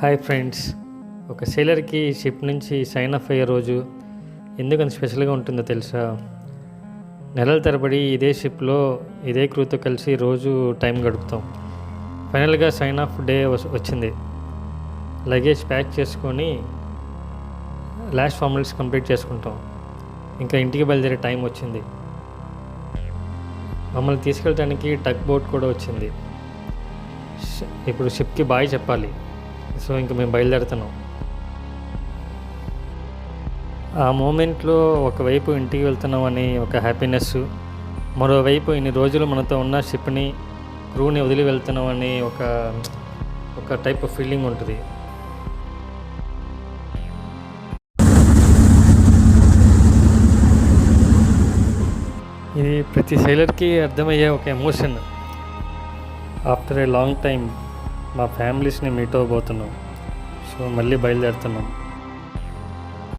Hi friends. ఒక సేలర్కి ship నుంచి sign up అయ్యే రోజు ఎందుకంత స్పెషల్గా ఉంటుందో తెలుసా? నెలల తరబడి ఇదే షిప్లో ఇదే క్రూతో కలిసి రోజు టైం గడుపుతాం. ఫైనల్గా సైన్ ఆఫ్ డే వచ్చింది. లగేజ్ ప్యాక్ చేసుకొని లాస్ట్ ఫార్మాలిటీస్ కంప్లీట్ చేసుకుంటాం. ఇంకా ఇంటికి బయలుదేరే టైం వచ్చింది. మమ్మల్ని తీసుకెళ్ళడానికి టగ్ బోట్ కూడా వచ్చింది. ఇప్పుడు షిప్కి బాయ్ చెప్పాలి. సో ఇంక మేము బయలుదేరుతున్నాం. ఆ మూమెంట్లో ఒకవైపు ఇంటికి వెళ్తున్నామని ఒక హ్యాపీనెస్, మరోవైపు ఇన్ని రోజులు మనతో ఉన్న షిప్ని క్రూని వదిలి వెళ్తున్నామని ఒక టైప్ ఆఫ్ ఫీలింగ్ ఉంటుంది. ఇది ప్రతి సైలర్కి అర్థమయ్యే ఒక emotion. After a long time మా ఫ్యామిలీస్ని మీట్ అవ్వబోతున్నాం. సో మళ్ళీ బయలుదేరుతున్నాం.